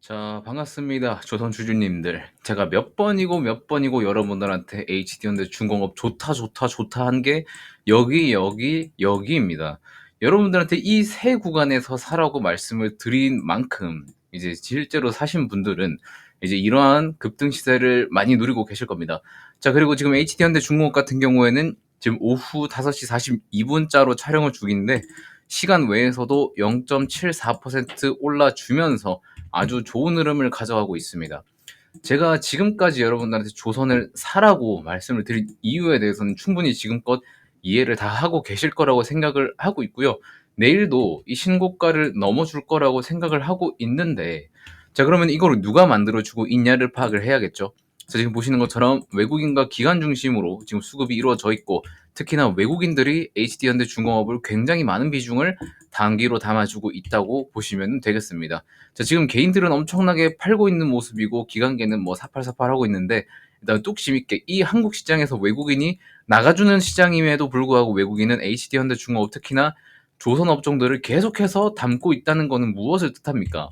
자, 반갑습니다. 조선주주님들. 제가 몇 번이고 몇 번이고 여러분들한테 HD현대 중공업 좋다, 좋다, 좋다 한 게 여기입니다. 여러분들한테 이 세 구간에서 사라고 말씀을 드린 만큼 이제 실제로 사신 분들은 이제 이러한 급등 시세를 많이 누리고 계실 겁니다. 자, 그리고 지금 HD현대 중공업 같은 경우에는 지금 오후 5시 42분자로 촬영을 중인데 시간 외에서도 0.74% 올라주면서 아주 좋은 흐름을 가져가고 있습니다. 제가 지금까지 여러분들한테 조선을 사라고 말씀을 드린 이유에 대해서는 충분히 지금껏 이해를 다 하고 계실 거라고 생각을 하고 있고요. 내일도 이 신고가를 넘어줄 거라고 생각을 하고 있는데, 자, 그러면 이걸 누가 만들어주고 있냐를 파악을 해야겠죠. 자, 지금 보시는 것처럼 외국인과 기관 중심으로 지금 수급이 이루어져 있고, 특히나 외국인들이 HD현대중공업을 굉장히 많은 비중을 단기로 담아주고 있다고 보시면 되겠습니다. 자, 지금 개인들은 엄청나게 팔고 있는 모습이고 기관계는 뭐 사팔사팔 하고 있는데, 일단 뚝심 있게 이 한국 시장에서 외국인이 나가주는 시장임에도 불구하고 외국인은 HD현대중공업 특히나 조선 업종들을 계속해서 담고 있다는 것은 무엇을 뜻합니까?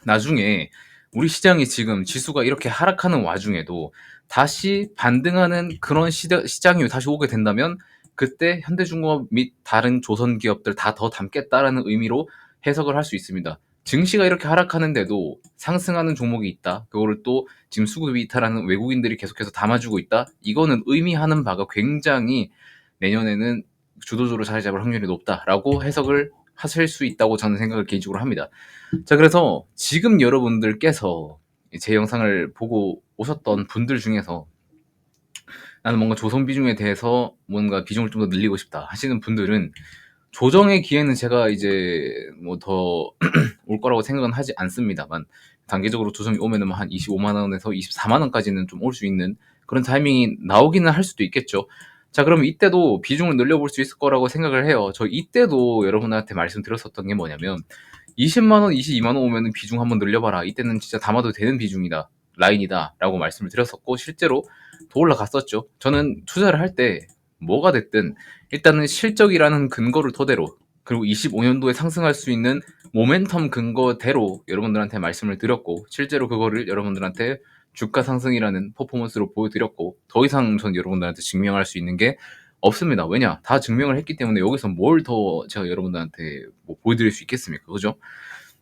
나중에 우리 시장이 지금 지수가 이렇게 하락하는 와중에도 다시 반등하는 그런 시장이 다시 오게 된다면 그때 현대중공업 및 다른 조선 기업들 다 더 담겠다라는 의미로 해석을 할 수 있습니다. 증시가 이렇게 하락하는데도 상승하는 종목이 있다. 그거를 또 지금 수급이 이탈하는 외국인들이 계속해서 담아주고 있다. 이거는 의미하는 바가 굉장히 내년에는 주도주로 자리 잡을 확률이 높다라고 해석을 하실 수 있다고 저는 생각을 개인적으로 합니다. 자, 그래서 지금 여러분들께서 제 영상을 보고 오셨던 분들 중에서 나는 뭔가 조선 비중에 대해서 뭔가 비중을 좀 더 늘리고 싶다 하시는 분들은 조정의 기회는 제가 이제 뭐 더 올 거라고 생각은 하지 않습니다만 단기적으로 조정이 오면은 한 25만 원에서 24만 원까지는 좀 올 수 있는 그런 타이밍이 나오기는 할 수도 있겠죠. 자, 그러면 이때도 비중을 늘려볼 수 있을 거라고 생각을 해요. 저 이때도 여러분한테 말씀드렸었던 게 뭐냐면 20만 원, 22만 원 오면은 비중 한번 늘려봐라. 이때는 진짜 담아도 되는 비중이다. 라인이다라고 말씀을 드렸었고 실제로 더 올라갔었죠. 저는 투자를 할 때 뭐가 됐든 일단은 실적이라는 근거를 토대로 그리고 25년도에 상승할 수 있는 모멘텀 근거대로 여러분들한테 말씀을 드렸고 실제로 그거를 여러분들한테 주가 상승이라는 퍼포먼스로 보여드렸고 더 이상 전 여러분들한테 증명할 수 있는 게 없습니다. 왜냐? 다 증명을 했기 때문에 여기서 뭘 더 제가 여러분들한테 뭐 보여드릴 수 있겠습니까? 그죠?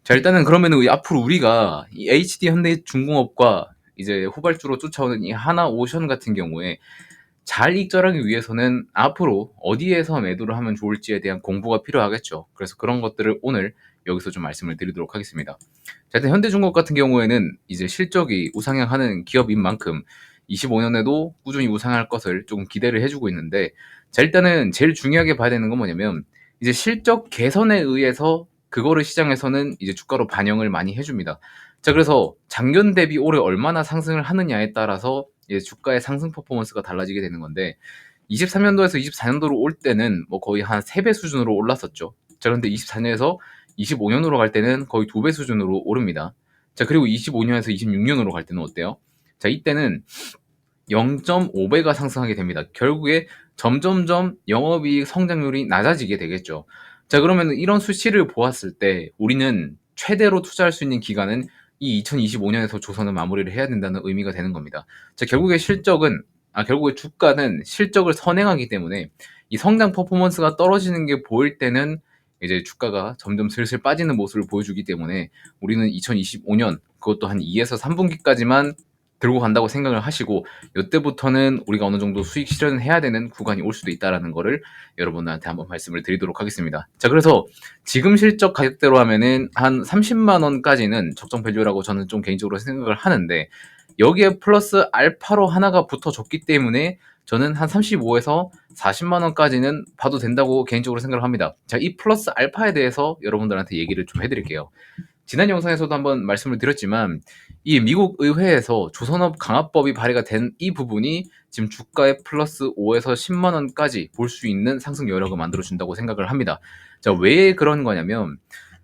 자, 일단은 그러면은 앞으로 우리가 이 HD 현대중공업과 이제 후발주로 쫓아오는 이 하나오션 같은 경우에 잘 익절하기 위해서는 앞으로 어디에서 매도를 하면 좋을지에 대한 공부가 필요하겠죠. 그래서 그런 것들을 오늘 여기서 좀 말씀을 드리도록 하겠습니다. 자, 일단 현대중공업 같은 경우에는 이제 실적이 우상향하는 기업인 만큼 25년에도 꾸준히 우상할 것을 조금 기대를 해주고 있는데, 자, 일단은 제일 중요하게 봐야 되는 건 뭐냐면 이제 실적 개선에 의해서 그거를 시장에서는 이제 주가로 반영을 많이 해줍니다. 자, 그래서 작년 대비 올해 얼마나 상승을 하느냐에 따라서 이제 주가의 상승 퍼포먼스가 달라지게 되는 건데 23년도에서 24년도로 올 때는 뭐 거의 한 3배 수준으로 올랐었죠. 자, 그런데 24년에서 25년으로 갈 때는 거의 2배 수준으로 오릅니다. 자, 그리고 25년에서 26년으로 갈 때는 어때요? 자, 이때는 0.5배가 상승하게 됩니다. 결국에 점점점 영업이익 성장률이 낮아지게 되겠죠. 자, 그러면 이런 수치를 보았을 때 우리는 최대로 투자할 수 있는 기간은 이 2025년에서 조선을 마무리를 해야 된다는 의미가 되는 겁니다. 자, 결국에 주가는 실적을 선행하기 때문에 이 성장 퍼포먼스가 떨어지는 게 보일 때는 이제 주가가 점점 슬슬 빠지는 모습을 보여주기 때문에 우리는 2025년 그것도 한 2에서 3분기까지만 들고 간다고 생각을 하시고 이때부터는 우리가 어느 정도 수익 실현을 해야 되는 구간이 올 수도 있다라는 거를 여러분들한테 한번 말씀을 드리도록 하겠습니다. 자, 그래서 지금 실적 가격대로 하면은 한 30만 원까지는 적정 밸류라고 저는 좀 개인적으로 생각을 하는데 여기에 플러스 알파로 하나가 붙어줬기 때문에 저는 한 35에서 40만 원까지는 봐도 된다고 개인적으로 생각을 합니다. 자, 이 플러스 알파에 대해서 여러분들한테 얘기를 좀 해드릴게요. 지난 영상에서도 한번 말씀을 드렸지만 이 미국 의회에서 조선업 강화법이 발의가 된 이 부분이 지금 주가에 플러스 5에서 10만 원까지 볼 수 있는 상승 여력을 만들어 준다고 생각을 합니다. 자, 왜 그런 거냐면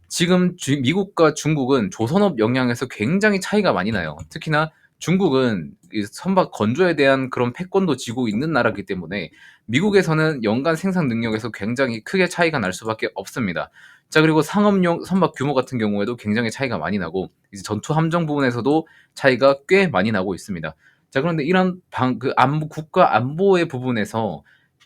지금 미국과 중국은 조선업 영향에서 굉장히 차이가 많이 나요. 특히나 중국은 이 선박 건조에 대한 그런 패권도 쥐고 있는 나라이기 때문에 미국에서는 연간 생산 능력에서 굉장히 크게 차이가 날 수밖에 없습니다. 자, 그리고 상업용 선박 규모 같은 경우에도 굉장히 차이가 많이 나고 이제 전투 함정 부분에서도 차이가 꽤 많이 나고 있습니다. 자, 그런데 이런 안보, 국가 안보의 부분에서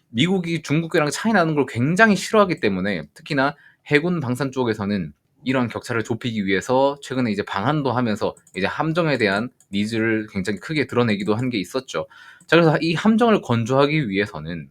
미국이 중국이랑 차이 나는 걸 굉장히 싫어하기 때문에 특히나 해군 방산 쪽에서는 이러한 격차를 좁히기 위해서 최근에 이제 방한도 하면서 이제 함정에 대한 니즈를 굉장히 크게 드러내기도 한 게 있었죠. 자, 그래서 이 함정을 건조하기 위해서는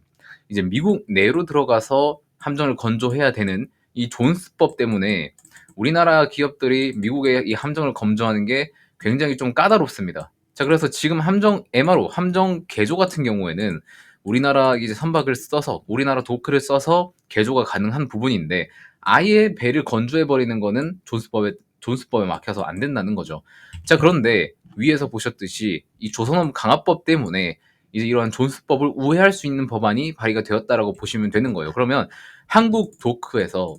이제 미국 내로 들어가서 함정을 건조해야 되는 이 존스법 때문에 우리나라 기업들이 미국의 이 함정을 건조하는 게 굉장히 좀 까다롭습니다. 자, 그래서 지금 함정 MRO, 함정 개조 같은 경우에는 우리나라 이제 선박을 써서 우리나라 도크를 써서 개조가 가능한 부분인데 아예 배를 건조해 버리는 거는 존스법에 막혀서 안 된다는 거죠. 자, 그런데 위에서 보셨듯이 이 조선업 강화법 때문에 이제 이러한 존스법을 우회할 수 있는 법안이 발의가 되었다라고 보시면 되는 거예요. 그러면 한국 도크에서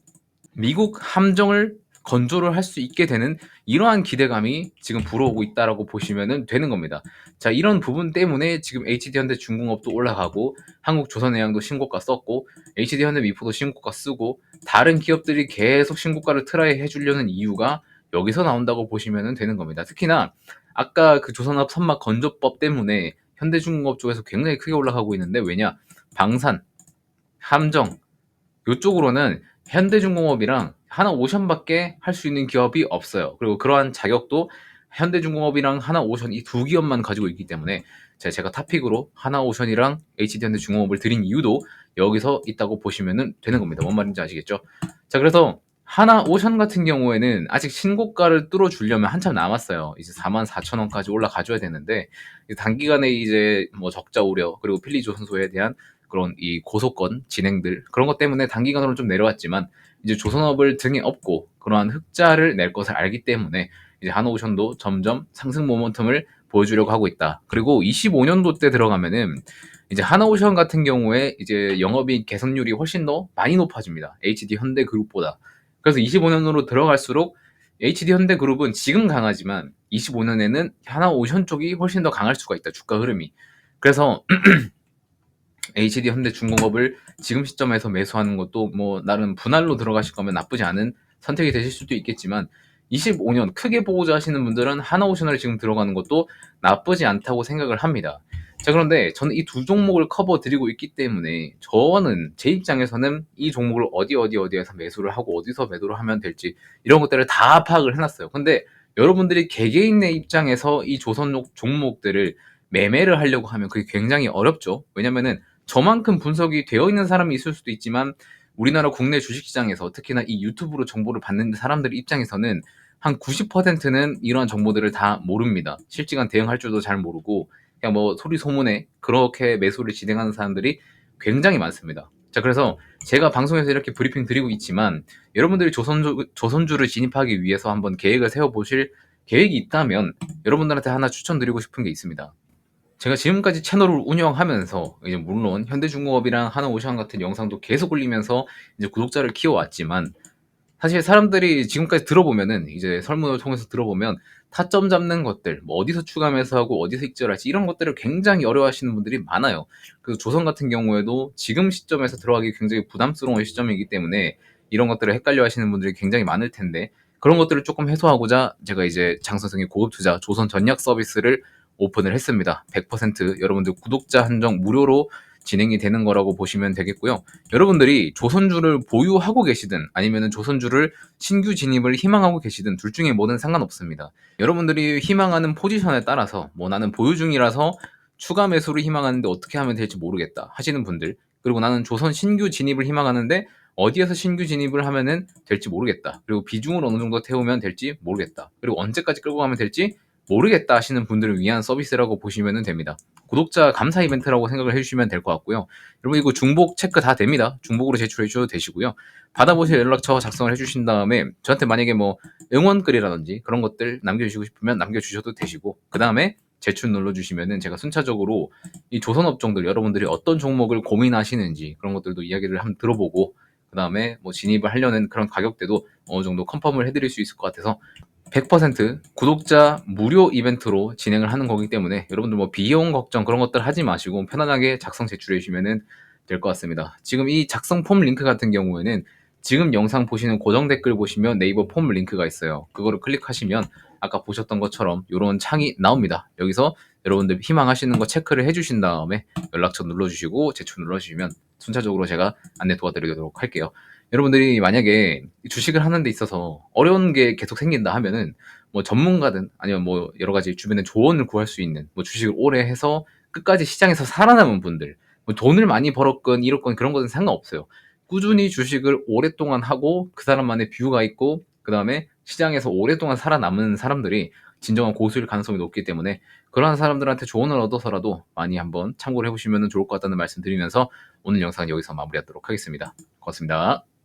미국 함정을 건조를 할 수 있게 되는 이러한 기대감이 지금 불어오고 있다라고 보시면 되는 겁니다. 자, 이런 부분 때문에 지금 HD현대중공업도 올라가고 한국조선해양도 신고가 썼고 HD현대미포도 신고가 쓰고 다른 기업들이 계속 신고가를 트라이 해주려는 이유가 여기서 나온다고 보시면 되는 겁니다. 특히나 아까 그 조선업 선박 건조법 때문에 현대중공업 쪽에서 굉장히 크게 올라가고 있는데 왜냐? 방산, 함정 요쪽으로는 현대중공업이랑 하나오션밖에 할 수 있는 기업이 없어요. 그리고 그러한 자격도 현대중공업이랑 하나오션 이 두 기업만 가지고 있기 때문에 제가 탑픽으로 하나오션이랑 HD현대중공업을 드린 이유도 여기서 있다고 보시면 되는 겁니다. 뭔 말인지 아시겠죠? 자, 그래서 하나오션 같은 경우에는 아직 신고가를 뚫어주려면 한참 남았어요. 이제 44,000원까지 올라가줘야 되는데 단기간에 이제 뭐 적자 우려 그리고 필리조선소에 대한 그런 이 고소권 진행들 그런 것 때문에 단기간으로 좀 내려왔지만 이제 조선업을 등에 업고 그러한 흑자를 낼 것을 알기 때문에 이제 한오션도 점점 상승 모멘텀을 보여주려고 하고 있다. 그리고 25년도 때 들어가면은 이제 하나오션 같은 경우에 이제 영업이익 개선율이 훨씬 더 많이 높아집니다. HD 현대그룹보다. 그래서 25년으로 들어갈수록 HD 현대그룹은 지금 강하지만 25년에는 하나오션 쪽이 훨씬 더 강할 수가 있다. 주가 흐름이. 그래서 HD 현대중공업을 지금 시점에서 매수하는 것도 뭐 나름 분할로 들어가실 거면 나쁘지 않은 선택이 되실 수도 있겠지만 25년 크게 보고자 하시는 분들은 하나오션을 지금 들어가는 것도 나쁘지 않다고 생각을 합니다. 자, 그런데 저는 이 두 종목을 커버 드리고 있기 때문에 저는 제 입장에서는 이 종목을 어디에서 매수를 하고 어디서 매도를 하면 될지 이런 것들을 다 파악을 해놨어요. 근데 여러분들이 개개인의 입장에서 이 조선족 종목들을 매매를 하려고 하면 그게 굉장히 어렵죠. 왜냐면은 저만큼 분석이 되어 있는 사람이 있을 수도 있지만 우리나라 국내 주식시장에서 특히나 이 유튜브로 정보를 받는 사람들 입장에서는 한 90%는 이러한 정보들을 다 모릅니다. 실시간 대응할 줄도 잘 모르고 그냥 뭐 소리 소문에 그렇게 매수를 진행하는 사람들이 굉장히 많습니다. 자, 그래서 제가 방송에서 이렇게 브리핑 드리고 있지만 여러분들이 조선주를 진입하기 위해서 한번 계획을 세워보실 계획이 있다면 여러분들한테 하나 추천드리고 싶은 게 있습니다. 제가 지금까지 채널을 운영하면서 이제 물론 현대중공업이랑 하나오션 같은 영상도 계속 올리면서 이제 구독자를 키워왔지만 사실 사람들이 지금까지 들어보면은 이제 설문을 통해서 들어보면 타점 잡는 것들, 뭐 어디서 추가 매수하고 어디서 익절할지 이런 것들을 굉장히 어려워하시는 분들이 많아요. 그래서 조선 같은 경우에도 지금 시점에서 들어가기 굉장히 부담스러운 시점이기 때문에 이런 것들을 헷갈려하시는 분들이 굉장히 많을 텐데 그런 것들을 조금 해소하고자 제가 이제 장선생의 고급 투자 조선 전략 서비스를 오픈을 했습니다. 100% 여러분들 구독자 한정 무료로 진행이 되는 거라고 보시면 되겠고요. 여러분들이 조선주를 보유하고 계시든 아니면 조선주를 신규 진입을 희망하고 계시든 둘 중에 뭐든 상관없습니다. 여러분들이 희망하는 포지션에 따라서 뭐 나는 보유 중이라서 추가 매수를 희망하는데 어떻게 하면 될지 모르겠다 하시는 분들, 그리고 나는 조선 신규 진입을 희망하는데 어디에서 신규 진입을 하면은 될지 모르겠다, 그리고 비중을 어느 정도 태우면 될지 모르겠다, 그리고 언제까지 끌고 가면 될지 모르겠다 하시는 분들을 위한 서비스라고 보시면 됩니다. 구독자 감사 이벤트라고 생각을 해주시면 될 것 같고요. 여러분 이거 중복 체크 다 됩니다. 중복으로 제출해 주셔도 되시고요. 받아보실 연락처 작성을 해주신 다음에 저한테 만약에 뭐 응원글이라든지 그런 것들 남겨주시고 싶으면 남겨주셔도 되시고, 그 다음에 제출 눌러주시면은 제가 순차적으로 이 조선업종들 여러분들이 어떤 종목을 고민하시는지 그런 것들도 이야기를 한번 들어보고, 그 다음에 뭐 진입을 하려는 그런 가격대도 어느 정도 컨펌을 해드릴 수 있을 것 같아서 100% 구독자 무료 이벤트로 진행을 하는 거기 때문에 여러분들 뭐 비용 걱정 그런 것들 하지 마시고 편안하게 작성 제출해 주시면 될 것 같습니다. 지금 이 작성 폼 링크 같은 경우에는 지금 영상 보시는 고정 댓글 보시면 네이버 폼 링크가 있어요. 그거를 클릭하시면 아까 보셨던 것처럼 이런 창이 나옵니다. 여기서 여러분들 희망하시는 거 체크를 해주신 다음에 연락처 눌러주시고 제출 눌러주시면 순차적으로 제가 안내 도와드리도록 할게요. 여러분들이 만약에 주식을 하는 데 있어서 어려운 게 계속 생긴다 하면은 뭐 전문가든 아니면 뭐 여러 가지 주변에 조언을 구할 수 있는 뭐 주식을 오래 해서 끝까지 시장에서 살아남은 분들 뭐 돈을 많이 벌었건 잃었건 그런 것은 상관없어요. 꾸준히 주식을 오랫동안 하고 그 사람만의 뷰가 있고 그 다음에 시장에서 오랫동안 살아남은 사람들이 진정한 고수일 가능성이 높기 때문에 그러한 사람들한테 조언을 얻어서라도 많이 한번 참고를 해보시면 좋을 것 같다는 말씀 드리면서 오늘 영상은 여기서 마무리하도록 하겠습니다. 고맙습니다.